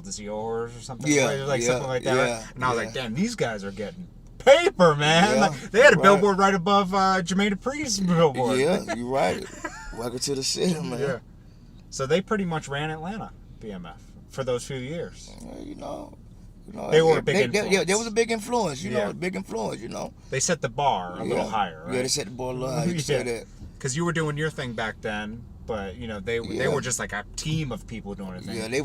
called the Seahorse or something. Yeah, like something like that. yeah, Right? And I was yeah. like, damn, these guys are getting paper, man. Yeah, Like, they had a billboard right above Jermaine Dupri's billboard. Yeah, you're right. Welcome to the city, man. Yeah. So they pretty much ran Atlanta, BMF, for those few years. You know, they were a big influence. Yeah, there was a big influence, you know, big influence, you know. They set the bar a little higher, right? Yeah, they set the bar a little higher, you say that. Because you were doing your thing back then, but, you know, they were just like a team of people doing a thing. Yeah, they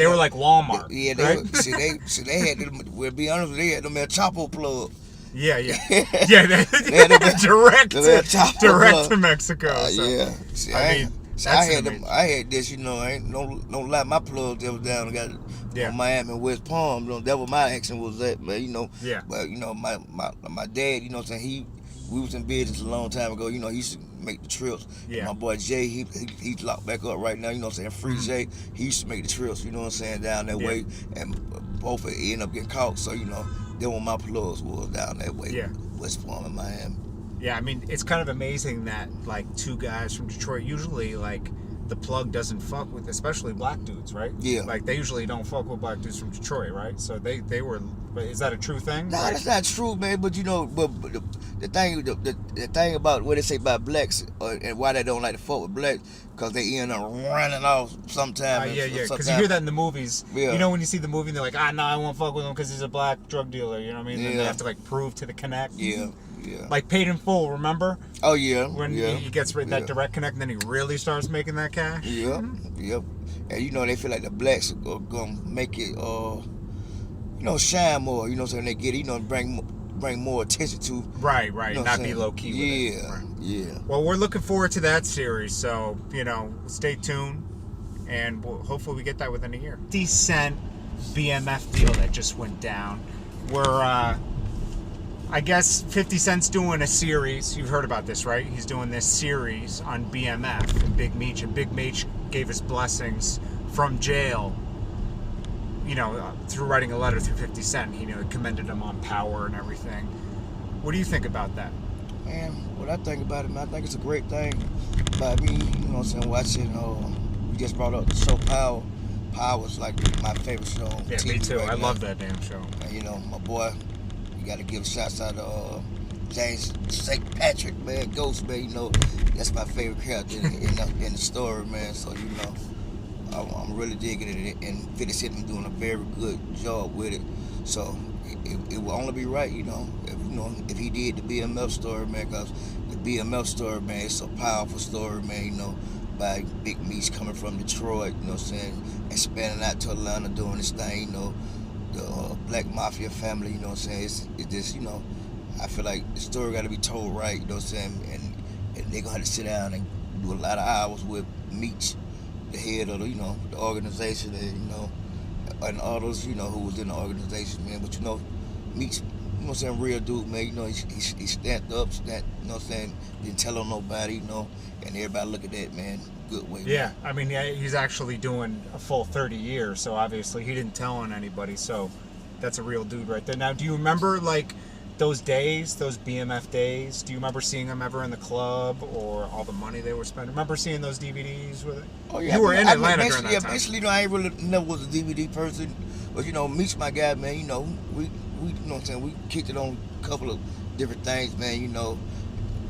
were like Walmart, right? They had them, we'll be honest, they had them at Chapo plug. Yeah. they had them direct to Mexico. So. Yeah. See, I had this, you know, I ain't no lie, my plug that was down on Miami and West Palm, you know, that was my accent was that, man, you know. Yeah. But, you know, my dad, you know what I'm saying, we was in business a long time ago, you know, he used to make the trips. Yeah. My boy Jay, he's locked back up right now, you know what I'm saying, Free Jay, he used to make the trips, you know what I'm saying, down that way, and both ended up getting caught, so, you know, then when my plugs was down that way, West Palm and Miami. Yeah, I mean, it's kind of amazing that, like, two guys from Detroit, usually, like, the plug doesn't fuck with, especially black dudes, right? Yeah. Like, they usually don't fuck with black dudes from Detroit, right? So they were, is that a true thing? Nah, right? That's not true, man, but, you know, but the thing about what they say about blacks and why they don't like to fuck with blacks, because they end up running off sometimes. Yeah, because you hear that in the movies. Yeah. You know, when you see the movie and they're like, no, I won't fuck with him because he's a black drug dealer, you know what I mean? Yeah. And they have to, like, prove to the connect. Yeah. Yeah. Like Paid in Full, remember? Oh yeah. When he gets that direct connect, and then he really starts making that cash. Yep. And you know they feel like the blacks are gonna make it, you know, shine more. You know, so they get, you know, bring more attention to. Right. You know Not be low key. Yeah. With it. Right. Yeah. Well, we're looking forward to that series. So you know, stay tuned, and hopefully we get that within a year. 50 Cent BMF deal that just went down. We're I guess 50 Cent's doing a series. You've heard about this, right? He's doing this series on BMF and Big Meech. And Big Meech gave his blessings from jail, you know, through writing a letter through 50 Cent. He, you know, commended him on power and everything. What do you think about that? Man, what I think about it, man, I think it's a great thing. By me, you know what I'm saying, watching, we just brought up the show Power. Power's like my favorite show on TV. Yeah, me too. I love that damn show. And, you know, my boy, you got to give shouts out to James St. Patrick, man, Ghost, man, you know, that's my favorite character in the story, man, so, you know, I'm really digging it, and 50 Cent doing a very good job with it, so it will only be right, you know, if he did the BMF story, man, because the BMF story, man, it's a powerful story, man, you know, by Big Meech coming from Detroit, you know what I'm saying, expanding out to Atlanta, doing this thing, you know, the Black Mafia family, you know what I'm saying, it's just, you know, I feel like the story got to be told right, you know what I'm saying, and they're going to have to sit down and do a lot of hours with Meech, the head of the, you know, the organization, and, you know, and others, you know, who was in the organization, man, but, you know, Meech, you know what I'm saying, real dude, man, you know, he stand up, you know what I'm saying, didn't tell on nobody, you know, and everybody look at that, man, good way. Yeah, I mean, he's actually doing a full 30 years, so obviously he didn't tell on anybody, so that's a real dude right there. Now, do you remember, like, those days, those BMF days? Do you remember seeing them ever in the club, or all the money they were spending? Remember seeing those DVDs with it? Oh, yeah. You were in Atlanta during that time. Yeah, basically, you know, I ain't really never was a DVD person, but, you know, Meech, my guy, man, you know, we you know what I'm saying, we kicked it on a couple of different things, man, you know,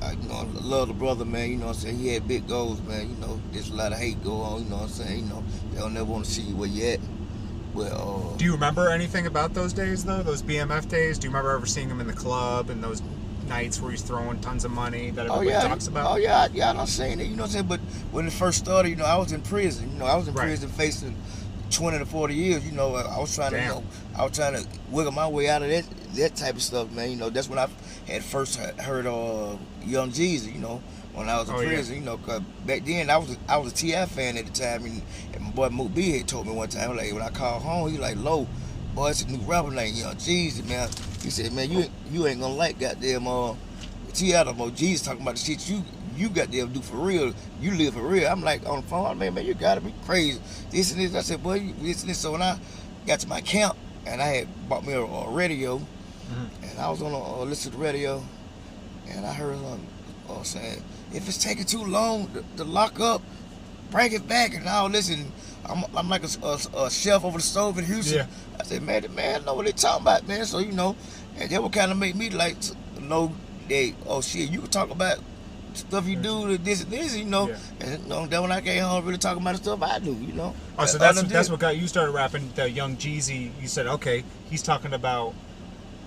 I love the brother, man, you know what I'm saying, he had big goals, man, you know, there's a lot of hate go on, you know what I'm saying, you know, they'll never want to see you where you at. Well, do you remember anything about those days, though, those BMF days? Do you remember ever seeing him in the club and those nights where he's throwing tons of money that everybody talks about? Oh, yeah, I done seen it, you know what I'm saying, but when it first started, you know, I was in prison, you know, I was in prison facing 20 to 40 years, you know, I was trying to, you know, I was trying to wiggle my way out of that type of stuff, man, you know, that's when I had first heard Young Jeezy, you know, when I was in prison, you know, cause back then I was a T.I. fan at the time, and my boy Mook B had told me one time, like, when I called home, he like, "Low, boy, it's a new rapper named Young Jeezy, man." He said, "Man, you ain't gonna like goddamn T.I. no more. Jeezy talking about the shit you goddamn do for real. You live for real." I'm like on the phone, man, you gotta be crazy. This and this. I said, boy, this and this. So when I got to my camp, and I had bought me a radio, and I was on listen to the radio, and I heard saying, "If it's taking too long to lock up, bring it back." And all this, and I'm like a chef over the stove in Houston. Yeah. I said, man, the man know what they talking about, man. So you know, and that would kind of make me like know that, oh shit, you can talk about stuff you do, this and this, you know. Yeah. And you know, then when I came home, really talking about the stuff I do, you know. Oh, so that's what got you started rapping. The Young Jeezy. You said, okay, he's talking about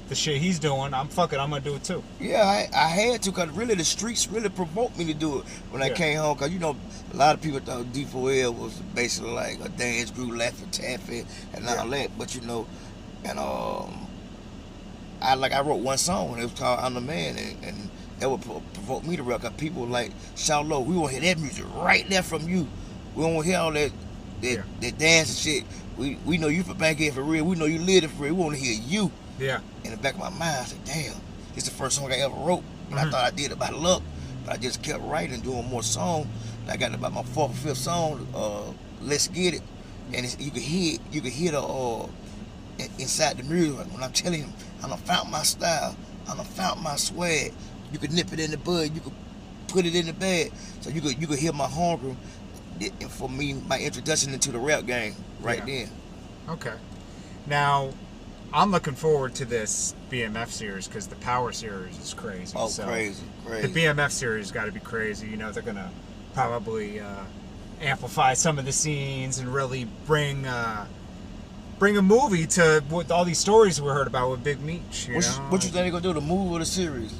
the shit he's doing. I'm gonna do it too. Yeah, I had to, because really the streets really provoked me to do it when I came home, because you know a lot of people thought D4L was basically like a dance group, Laffy Taffy and all that, but you know, and I wrote one song, it was called I'm the Man, and that would provoke me to rap, because people like, Shawty, we want to hear that music right there from you. We don't want to hear all that dance and shit. We know you for Bankhead for real. We know you live it for real. We want to hear you. Yeah. In the back of my mind, I said, damn, this is the first song I ever wrote. And I thought I did it by luck, but I just kept writing, doing more songs. I got about my 4th or 5th song, Let's Get It. And you could hear the inside the music when I'm telling him, I done found my style, I done found my swag. You could nip it in the bud, you could put it in the bag. So you could hear my hunger, and for me, my introduction into the rap game then. Okay. Now, I'm looking forward to this BMF series because the Power series is crazy. Oh, so crazy. The BMF series got to be crazy. You know, they're going to probably amplify some of the scenes and really bring a movie to what all these stories we heard about with Big Meech. What you think they're going to do, the movie or the series?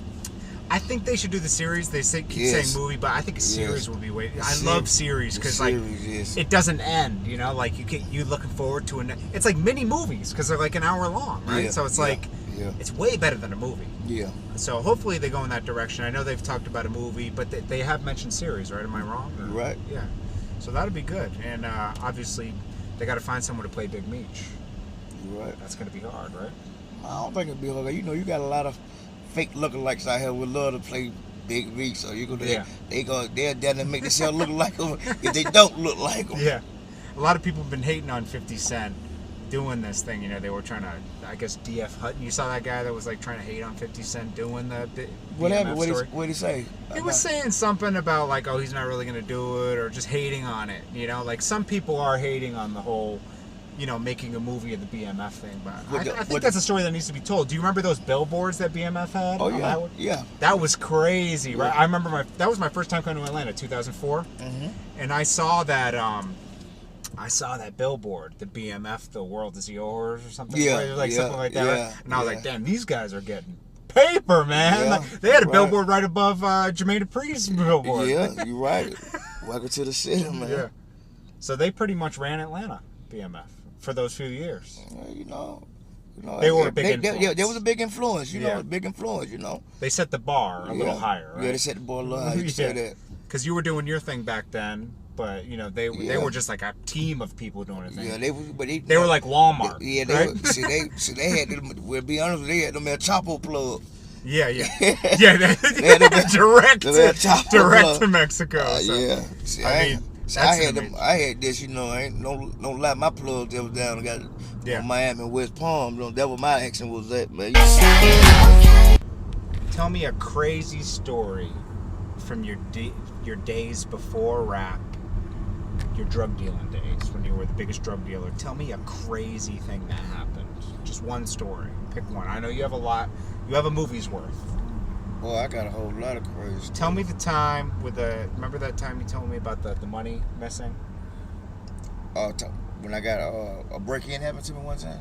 I think they should do the series. They keep saying movie, but I think a series would be way. I love series because like it doesn't end. You know, like you looking forward to it's like mini movies because they're like an hour long, right? So it's like it's way better than a movie. Yeah. So hopefully they go in that direction. I know they've talked about a movie, but they have mentioned series, right? Am I wrong? Or, right. Yeah. So that'd be good, and obviously they got to find someone to play Big Meech. Right. That's gonna be hard, right? I don't think it'd be hard. You know, you got a lot of fake lookalikes out here would love to play Big Meech, so they're down to make themselves look like them if they don't look like them. Yeah, a lot of people have been hating on 50 Cent doing this thing. You know, they were trying to, I guess, DF Hutton. You saw that guy that was like trying to hate on 50 Cent doing the what happened? What did he say? He was saying something about like, oh, he's not really gonna do it, or just hating on it. You know, like some people are hating on the whole, you know, making a movie of the BMF thing, but I think that's a story that needs to be told. Do you remember those billboards that BMF had? Oh yeah, yeah. That was crazy, right? I remember that was my first time coming to Atlanta, 2004, and I saw that billboard, the BMF, the world is yours, or something, something like that. Yeah, and I was like, damn, these guys are getting paper, man. Like, they had a billboard right above Jermaine Dupri's billboard. Yeah, you're right. Welcome to the city, man. Yeah. So they pretty much ran Atlanta, BMF. For those few years, you know, they were a big influence. Yeah, there was a big influence. You know, a big influence. You know, they set the bar a little higher. Right? Yeah, they set the bar a little higher. You say that because you were doing your thing back then, but you know they were just like a team of people doing a thing. Yeah, they were like Walmart. They had them. We'll be honest, they had them at Chapo plug. Yeah. They had direct to Mexico. So. Yeah, see, I had this, you know. I ain't don't lie. My plug that was down on Miami and West Palm. That was my accent was that, man. Tell me a crazy story from your days before rap, your drug dealing days when you were the biggest drug dealer. Tell me a crazy thing that happened. Just one story. Pick one. I know you have a lot. You have a movie's worth. Well, I got a whole lot of crazy stuff. Tell me the time remember that time you told me about the money missing? When I got a break-in happened to me one time?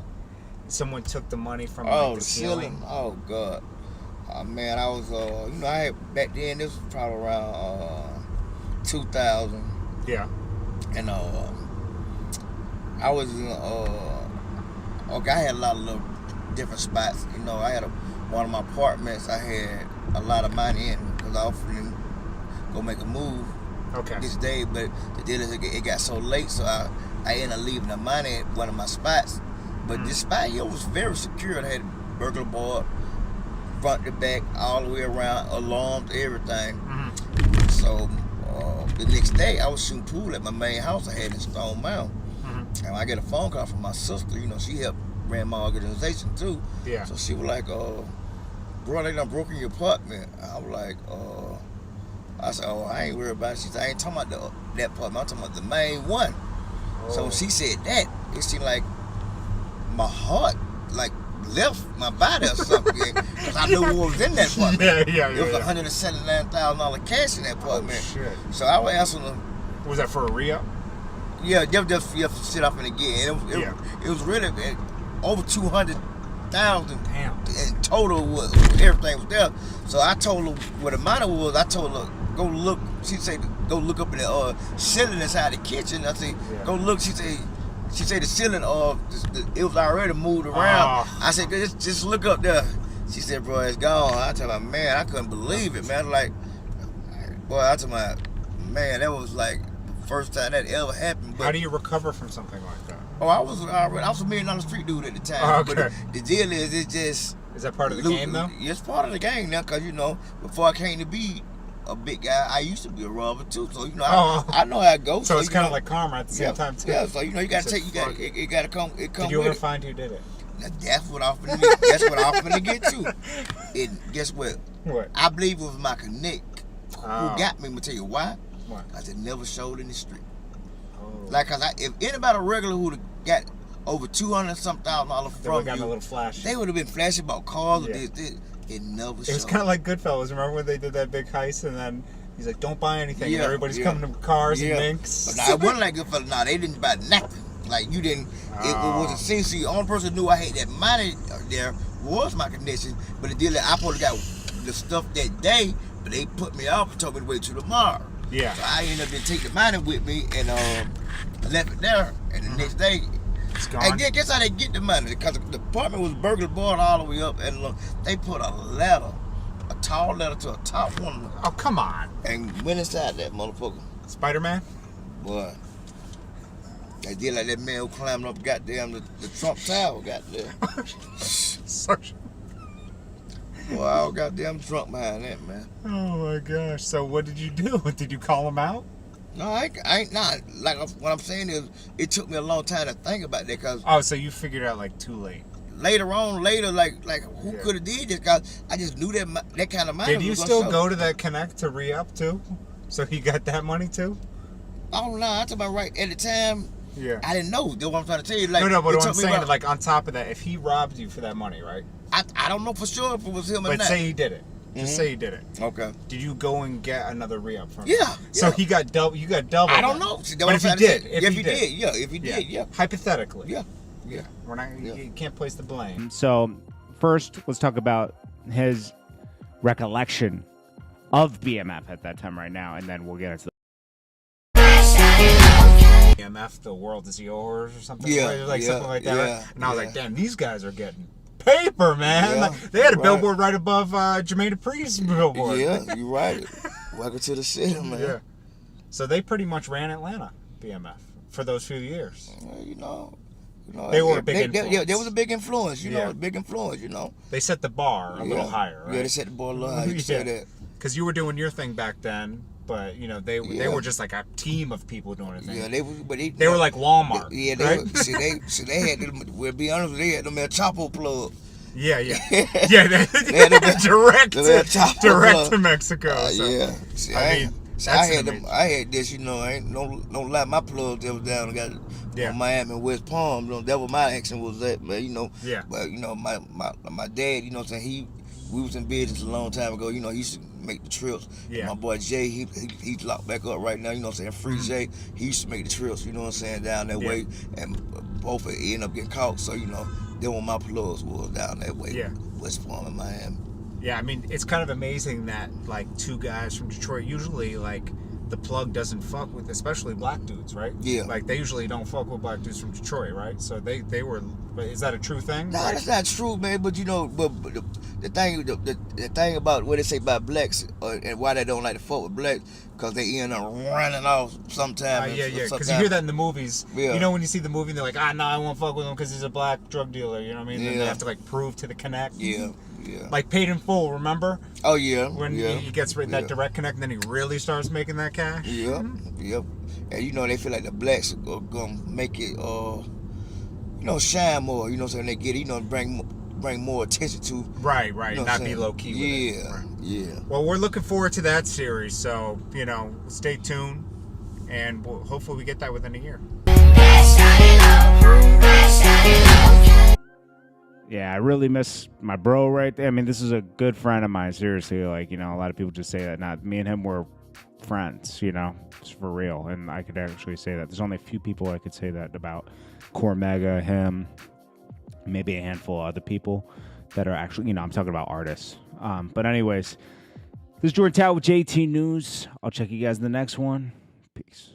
Someone took the money from the ceiling? Oh, God. Man, I was, you know, I had, back then, this was probably around 2000. Yeah. And I was in, I had a lot of little different spots. You know, I had one of my apartments I had a lot of money in because I often go make a move this day, but the deal is it got so late, so I ended up leaving the money at one of my spots. But this spot here was very secure. It had a burglar board, front to back, all the way around, alarms, everything. So the next day I was shooting pool at my main house I had in Stone Mountain. And I get a phone call from my sister. You know, she helped ran my organization too. Yeah. So she was like, bro, they done broken your apartment. I was like, I said, I ain't worried about it. She said, I ain't talking about that apartment. I'm talking about the main one. So when she said that, it seemed like my heart like left my body or something. Because I knew what was in that apartment. It was $179,000 cash in that apartment. Oh, shit. So I was asking them. Was that for a re-up? Yeah, just sit up and again. It was really over 200,000. Damn. In total, everything was there. So I told her what the matter was. I told her go look. She said go look up in the ceiling inside the kitchen. I said go look. She said the ceiling it was already moved around. I said just look up there. She said, bro, it's gone. I told her, man, I couldn't believe it, man. Like, boy, I told her, man, that was like the first time that ever happened. But how do you recover from something like that? Oh, I was a $1 million street dude at the time. Okay. But the deal is, it's just. Is that part of the game though? It's part of the game now, cause before I came to be a big guy, I used to be a robber too. So I know how it goes. So it's kind of like karma at the same time too. Yeah. So you gotta take. It gotta come. It come. Did you with ever it. find who did it? Now, that's what I'm finna get to. And guess what? What? I believe it was my connect who got me. I'm gonna tell you why. Why? Cause it never showed in the street. Oh. Like, cause if anybody regular who'd got over $200-something thousand from got you, a little flash. they would have been flashing about cars or this. It never showed. It was kind of like Goodfellas. Remember when they did that big heist and then he's like, "Don't buy anything." And everybody's coming to cars and minks. But nah, it wasn't like Goodfellas. Nah, they didn't buy nothing. Like you didn't. It wasn't seen. See, the only person who knew I had that money there was my connection. But the deal that I probably got the stuff that day, but they put me off and told me to wait till tomorrow. Yeah. So I ended up to take the money with me and left it there. And the next day, it's gone. And guess how they get the money? Because the apartment was burglar barred all the way up, and they put a tall ladder to a top one. Oh, come on. And went inside that motherfucker. Spider-Man? Boy. They did like that man who climbed up goddamn the Trump Tower, goddamn. Boy, I was goddamn drunk behind that, man. Oh my gosh. So what did you do? Did you call him out? No, I ain't not. Like, what I'm saying is, it took me a long time to think about that, because... Oh, so you figured out, like, too late. Later, like who could have did this? Because I just knew that kind of money. Did you still go to that connect to re-up, too? So he got that money, too? Oh, no, I'm talking about right at the time. Yeah. I didn't know. That's what I'm trying to tell you. Like, no, but what I'm saying, like, on top of that, if he robbed you for that money, right? I don't know for sure if it was him or not. But say he did it. Just say he did it. Okay. Did you go and get another re-up from him? Yeah. So he got double. You got double. I don't know. See, but if he did, if he did, yeah. Hypothetically. Yeah. We're not. You can't place the blame. So first, let's talk about his recollection of BMF at that time right now, and then we'll get into BMF, the world is yours, or something. Yeah. Something like that. Right? And I was like, damn, these guys are getting paper, man. Like, they had a billboard right above Jermaine Dupri's billboard. Yeah, you're right. Welcome to the city, man. Yeah. So they pretty much ran Atlanta, BMF, for those few years. They were a big influence. There was a big influence, big influence, They set the bar a little higher, right? Yeah, they set the bar a little higher. You say that. Because you were doing your thing back then, but they were just like a team of people doing a thing. Yeah, they were like Walmart. They had them. We'll be honest, they had them at Chapo plug. Yeah. They had them direct to Mexico. So. Yeah. See, I had this, I ain't don't lie. My plugs that was down and got Miami and West Palm. That was my accent was that, but But my dad, what I'm saying, we was in business a long time ago. He used to make the trips. Yeah. My boy Jay, he's locked back up right now. You know what I'm saying? Free Jay, he used to make the trips. You know what I'm saying? Down that way, and both end up getting caught. So then when my plugs was down that way, West Palm and Miami. Yeah, I mean, it's kind of amazing that like two guys from Detroit, usually like the plug doesn't fuck with, especially black dudes, right? Yeah. Like they usually don't fuck with black dudes from Detroit, right? So they were. Is that a true thing? Nah, that's not true, man. But but the thing about what they say about blacks and why they don't like to fuck with blacks, because they end up running off sometimes. Yeah. Because you hear that in the movies. Yeah. When you see the movie, and they're like, no, I won't fuck with him because he's a black drug dealer. You know what I mean? Yeah. Then they have to like prove to the connect. Yeah. Like Paid in Full, remember? Oh yeah. When he gets that direct connect, and then he really starts making that cash. Yep. And they feel like the blacks are gonna make it, shine more. You know what I'm saying? They get it, bring more attention to. Right. Not be low key. Yeah. Well, we're looking forward to that series, so stay tuned, and hopefully we get that within a year. Yeah, I really miss my bro right there. I mean, this is a good friend of mine. Seriously, like, you know, a lot of people just say that. Not me and him were friends, you know, just for real. And I could actually say that. There's only a few people I could say that about. Cormega, him, maybe a handful of other people that are actually, you know, I'm talking about artists. But anyways, this is Jordan Tower with JT News. I'll check you guys in the next one. Peace.